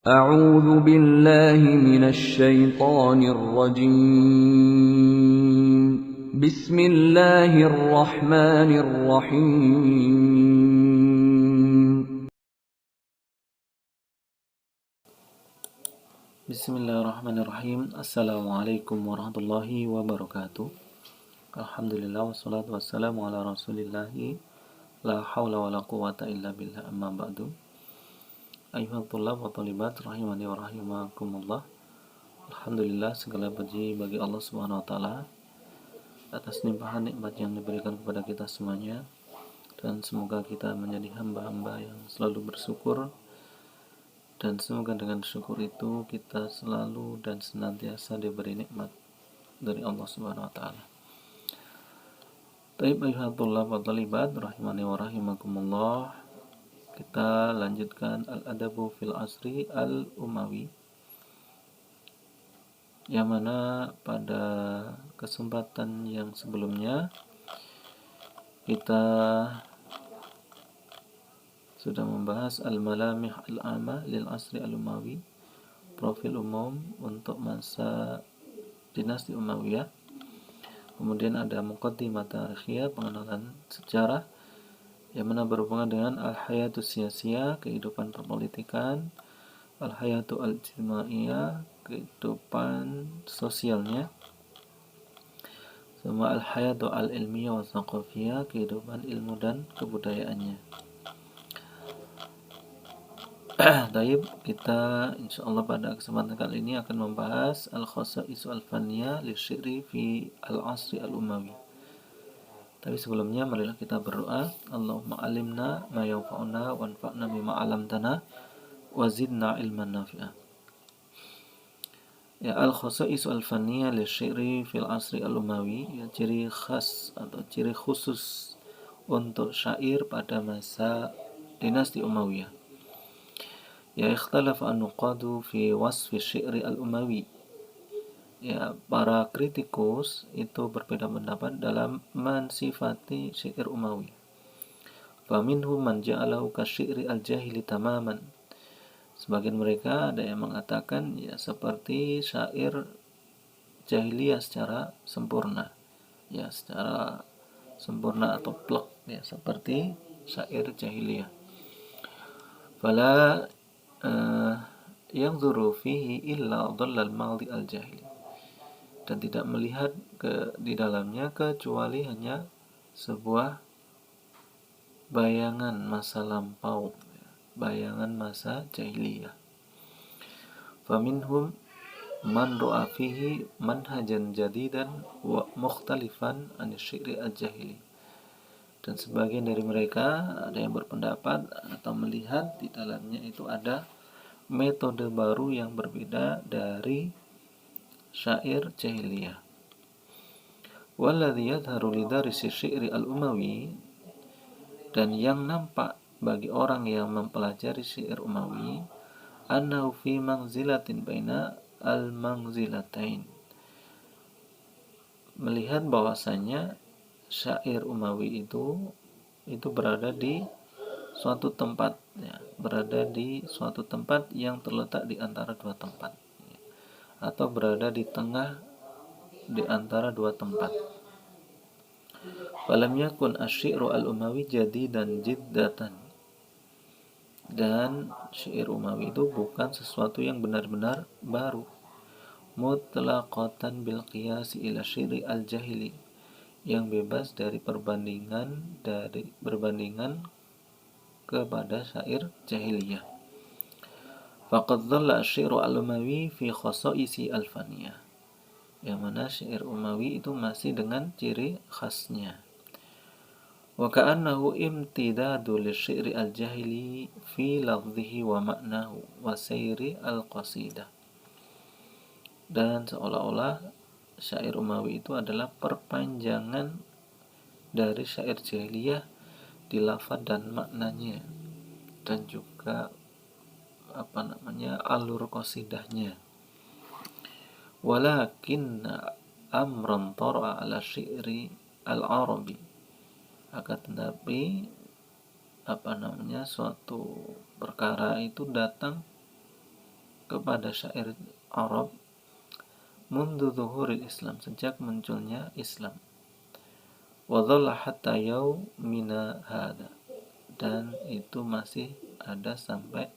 أعوذ بالله من الشيطان الرجيم بسم الله الرحمن الرحيم Bismillahirrahmanirrahim. Assalamualaikum warahmatullahi wabarakatuh. Alhamdulillah wassalatu wassalamu ala rasulillahi la hawla wa la quwata illa billah amma ba'du. Ayuhat tulab wa talibat rahimani wa rahimakumullah. Alhamdulillah, segala puji bagi Allah Subhanahu wa taala atas limpahan nikmat yang diberikan kepada kita semuanya, dan semoga kita menjadi hamba-hamba yang selalu bersyukur, dan semoga dengan syukur itu kita selalu dan senantiasa diberi nikmat dari Allah Subhanahu wa taala. Taib ayuhatullah wa talibat rahimani wa rahimakumullah. Kita lanjutkan al-adabu fil asri al-umawi, yang mana pada kesempatan yang sebelumnya kita sudah membahas al-malamih al-amma lil asri al-umawi, profil umum untuk masa dinasti Umayyah. Kemudian ada muqaddimah tarikhiyah, pengenalan sejarah, yang mana berhubungan dengan al-hayatu siyasiyah, kehidupan perpolitikan, al-hayatu al-ijtimaiyah, kehidupan sosialnya, sama al-hayatu al-ilmiyah wa thaqafiyah, kehidupan ilmu dan kebudayaannya. Taib, kita insyaallah pada kesempatan kali ini akan membahas al-khasa'is al-faniyah li syi'ri fi al-asri al-umawi. Tapi sebelumnya marilah kita berdoa. Allahumma alimna ma yanfa'una wanfa'na bima 'allamtana wa zidna ilman nafi'a. Ya, al-khasa'is al-faniyah li syi'ri fil asri al-umawi, ya, ciri khas atau ciri khusus untuk syair pada masa dinasti Umayyah. Ya, ikhtalafa an-nuqadu fi wasfi syi'ri al-umawi. Ya, para kritikus itu berbeda pendapat dalam mensifati syair Umawi. Faminhum man ja'alahu ka syi'ri al-jahili tamaman. Sebagian mereka ada yang mengatakan ya seperti syair jahiliyah secara sempurna. Ya, secara sempurna atau plek, ya, seperti syair jahiliyah. Fala yang zuru fihi illa dhallal madi al-jahili. Dan tidak melihat di dalamnya kecuali hanya sebuah bayangan masa lampau, bayangan masa jahiliyah. Faminhum man ra'a fihi manhajan jadidan wa mukhtalifan an syi'ri al-jahili. Dan sebagian dari mereka ada yang berpendapat atau melihat di dalamnya itu ada metode baru yang berbeda dari syair jahiliyah. Walladhi yadharu lidarisi syi'ri al-umawi, dan yang nampak bagi orang yang mempelajari syair Umawi, annahu fi manzilatin baina al-manzilatain, melihat bahwasanya syair Umawi itu berada di suatu tempat, ya, berada di suatu tempat yang terletak di antara dua tempat, ya, atau berada di tengah di antara dua tempat. Falam yakun asy-syi'ru al-umawi jadidan jiddatan. Dan syair Umawi itu bukan sesuatu yang benar-benar baru. Mutlaqatan bil qiyasi ila syi'ri al-jahili, yang bebas dari berbandingan kepada syair jahiliyah. Faqad dhalla asy-syi'ru al-umawi fi khasa'isi al-faniyah, yang mana syair Umawi itu masih dengan ciri khasnya. Wa ka'annahu imtidadu lisyi'ri al-jahili fi lafdhihi wa ma'nahu wa sayri al-qasidah. Dan seolah-olah syair Umawi itu adalah perpanjangan dari syair jahiliyah di lafaz dan maknanya, dan juga alur qasidahnya. Walakin amran tara ala syi'ri al-arabi, akan tetapi suatu perkara itu datang kepada syair Arab mundu zuhuril Islam, sejak munculnya Islam. Wa dhalla hatta yaumina hada, dan itu masih ada sampai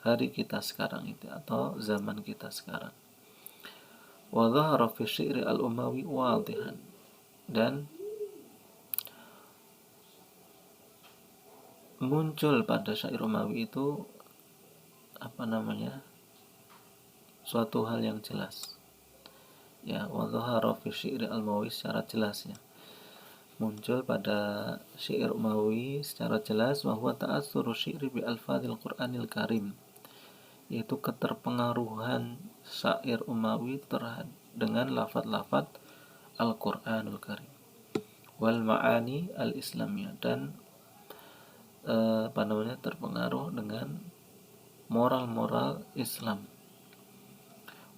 hari kita sekarang itu atau zaman kita sekarang. Wa dhahara fi syi'ri al-Umawi wadihan, dan muncul pada syair Umawi itu suatu hal yang jelas. Ya, wa dhahara fi syi'ri al-Umawi secara jelas ya. Muncul pada syair Umawi secara jelas bahwa ta'assuru syi'ri bi alfadil Qur'anil Karim, yaitu keterpengaruhan syair Umawi dengan lafaz-lafaz Al-Qur'anul Karim wal ma'ani al-islamiyah, dan terpengaruh dengan moral-moral Islam.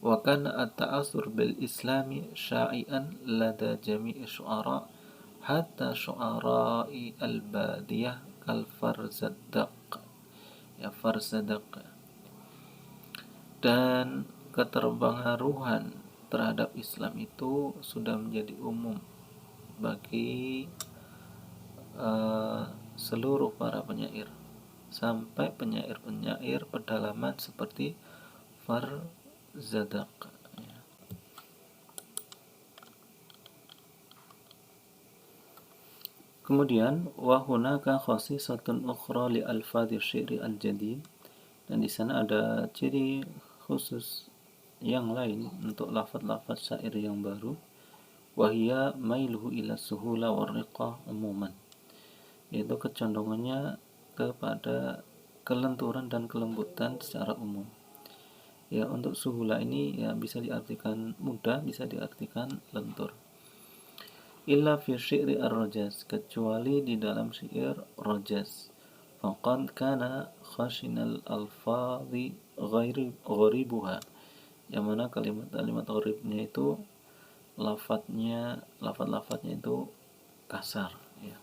Wa kana at-ta'assur bil islami sya'ian lada jami'i syu'ara hatta syu'ara'i al-badiyah kal Farzadaq. Ya, Farzadaq. Dan keterpengaruhan terhadap Islam itu sudah menjadi umum bagi seluruh para penyair, sampai penyair-penyair pedalaman seperti Farzadaq. Kemudian wa hunaka khasisatun ukhra li alfadhi syi'ri al-jadid, dan di sana ada ciri khusus yang lain untuk lafaz-lafaz syair yang baru. Wa hiya mailuhu ila suhula war riqah umuman, yaitu kecondongannya kepada kelenturan dan kelembutan secara umum. Ya, untuk suhula ini ya bisa diartikan mudah, bisa diartikan lentur. Illa fi syi'ri ar-rajaz, kecuali di dalam syair rajaz. Faqad kana khashinal alfadhi gharibuha, yang mana kalimat-kalimat gharibnya itu lafaz-lafaznya itu kasar ya.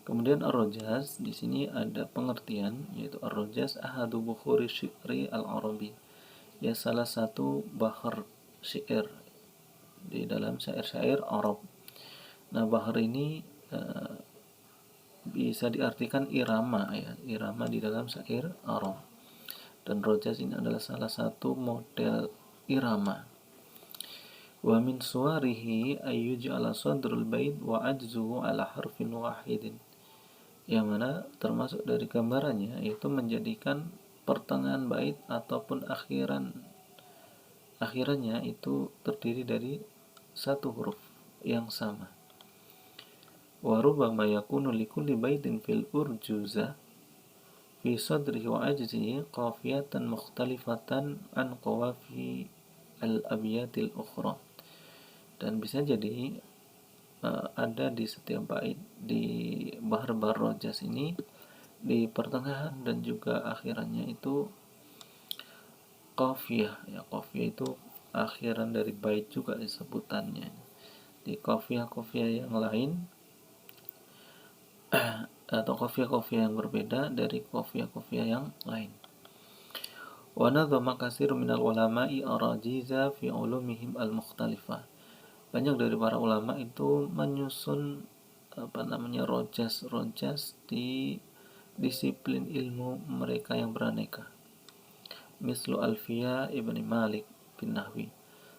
Kemudian ar-rajaz di sini ada pengertian, yaitu ar-rajaz ahadu bukhuri syi'ri al-arabi, ya salah satu bahar syair di dalam syair-syair Arab. Nah, bahar ini bisa diartikan irama ya, irama di dalam syair Arab. Dan rajaz ini adalah salah satu model irama. Wa min suwarihi ayyuj'ala sadrul bait wa ajzuhu ala harfin wahidin, yang mana termasuk dari gambarannya yaitu menjadikan pertengahan bait ataupun akhirannya itu terdiri dari satu huruf yang sama. Wa rubbama yakunu likulli baitin fil urjuza fi sadrihi wa ajzihi qafiyatan mukhtalifatan an qawafi al-abyatil ukhra, dan bisa jadi ada di setiap bait di bahar rajaz ini, di pertengahan dan juga akhirannya itu qafiyah ya. Qafiyah itu akhiran dari bait juga disebutannya. Di qafiyah-qafiyah yang lain atau qafiyah-qafiyah yang berbeda dari qafiyah-qafiyah yang lain. Wa nadhama katsirun minal ulama'i arajiza fi ulumihim al-mukhtalifah. Banyak dari para ulama itu menyusun rajaz di disiplin ilmu mereka yang beraneka. Mislu Alfiyah Ibnu Malik bin Nahwi,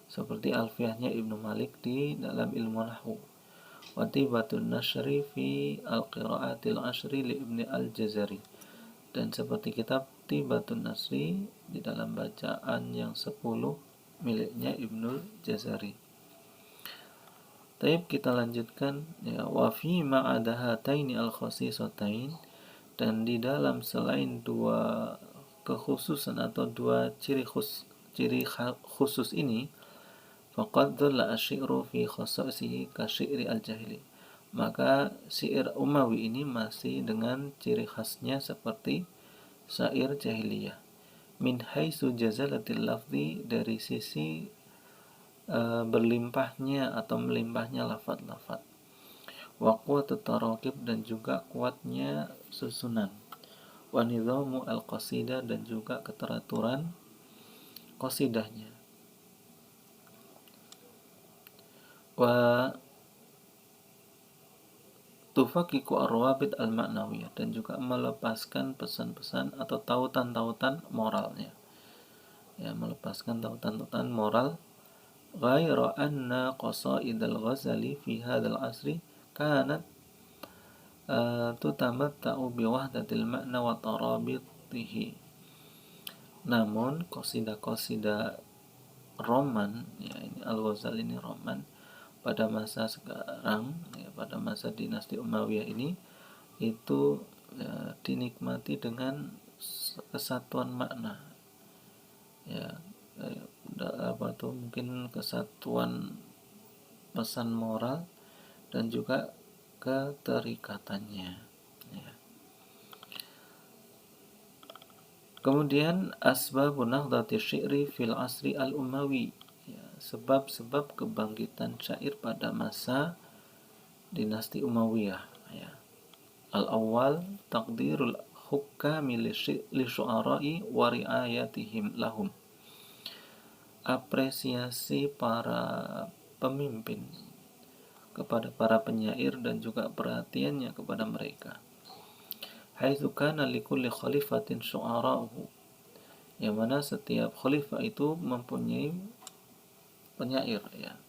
seperti Alfiyahnya Ibnu Malik di dalam ilmu nahwu. Wa Tibatun Nashri fi al-qira'atil ashri li Ibni al-Jazari, dan seperti kitab Tibatun Nasri di dalam bacaan yang 10 miliknya Ibnul Jazari. Taib, kita lanjutkan ya. Wa fi ma'adahataini al-khasisatain, dan di dalam selain dua kekhususan atau dua ciri khusus ini, faqad dhalla asy-syi'ru fi khasaisihi ka syi'ri al-jahili, maka syair Umawi ini masih dengan ciri khasnya seperti syair jahiliyah. Min haitsu jazalatil lafzi, dari sisi berlimpahnya atau melimpahnya lafaz-lafaz. Wa quwwatut tarakib, dan juga kuatnya susunan. wa nidhamu al-qasidah, dan juga keteraturan qasidahnya, wa tufakiku arwabit al-ma'nawiyah, dan juga melepaskan pesan-pesan atau tautan-tautan moralnya, ya, melepaskan tautan-tautan moral. Ghaira anna qasaid al-Ghazali fi hadzal asri kanat tutamatta'u bi wahdatil ma'na wa tarabitihi. Namun qasidah-qasidah roman, ya, ini Al-Ghazali ini roman pada masa sekarang, ya, pada masa dinasti Umayyah ini, itu ya, dinikmati dengan kesatuan makna, ya, apa tuh, mungkin kesatuan pesan moral dan juga keterikatannya, ya. Kemudian asbabun nahdzati syi'ri fil asri al-Umawi, ya, sebab-sebab kebangkitan syair pada masa dinasti Umayyah, ya. Al-awwal taqdirul hukami li syu'ara'i wa ri'ayatihim lahum. Apresiasi para pemimpin kepada para penyair dan juga perhatiannya kepada mereka. Haitsu kana likulli khalifatin syu'ara'uhu, yang mana setiap khalifah itu mempunyai penyair, ya.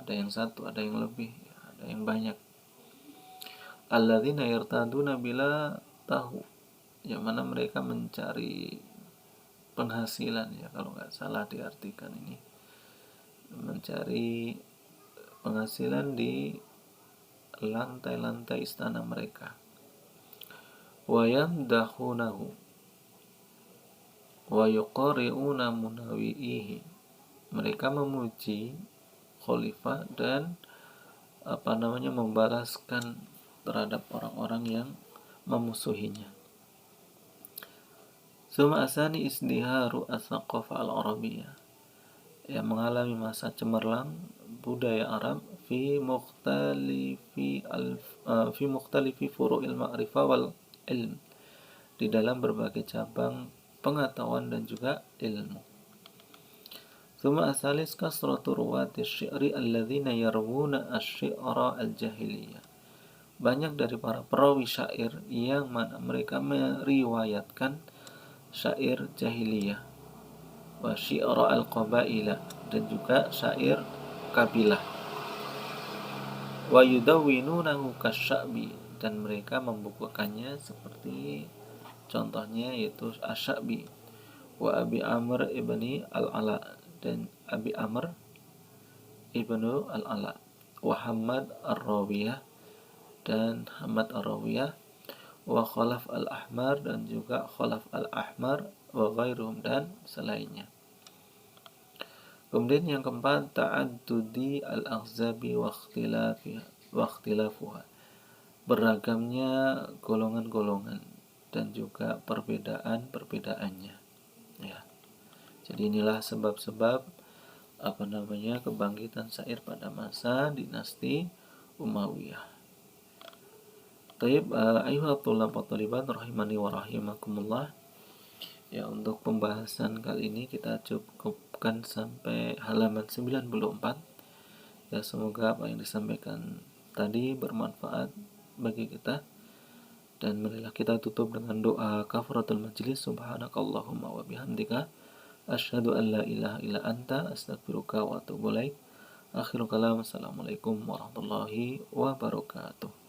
Ada yang satu, ada yang lebih, ya, ada yang banyak. Alladzina yartaduna bila tahu, yang mana mereka mencari penghasilan, ya, kalau nggak salah diartikan ini, mencari penghasilan di lantai-lantai istana mereka. Wa yamdahunahu wa yuqari'una munawi'ihi, mereka memuji khalifah dan membalaskan terhadap orang-orang yang memusuhinya. Suma asani isdiharu as-saqafah al-arabiyyah, yang mengalami masa cemerlang budaya Arab fi mukhtalifi furu'il ma'rifah wal ilm, di dalam berbagai cabang pengetahuan dan juga ilmu. Suma asalis kasratu ruwati syi'ri alladzina yarwuna asy-syi'ra al-jahiliyah, banyak dari para perawi syair yang mana mereka meriwayatkan syair jahiliyah, wa syi'ra al-qabailah, dan juga syair kabilah, wa yudawwinunahu kasya'bi, dan mereka membukukannya seperti contohnya yaitu Asy-Sya'bi, wa Abi Amr ibni al-Ala, dan Abi Amr ibnu al-Ala, wa Hamad ar-Rawiyah, dan Hamad ar-Rawiyah, wa Khalaf al-Ahmar, dan juga Khalaf al-Ahmar, wa ghairuhum, dan selainnya. Kemudian yang keempat, ta'addudi al-aghzabi wa ikhtilafuha, beragamnya golongan-golongan dan juga perbedaan-perbedaannya, ya. Jadi inilah sebab-sebab kebangkitan syair pada masa dinasti Umayyah. Taib, ayuha thulab wa thalibat rahimani wa rahimakumullah. Ya, untuk pembahasan kali ini kita cukupkan sampai halaman 94. Ya, semoga apa yang disampaikan tadi bermanfaat bagi kita. Dan marilah kita tutup dengan doa kafaratul majlis. Subhanakallahumma wa bihamdika asyhadu an la ilaha illa anta astaghfiruka wa atubu ilaik. Akhirul kalam. Assalamualaikum warahmatullahi wabarakatuh.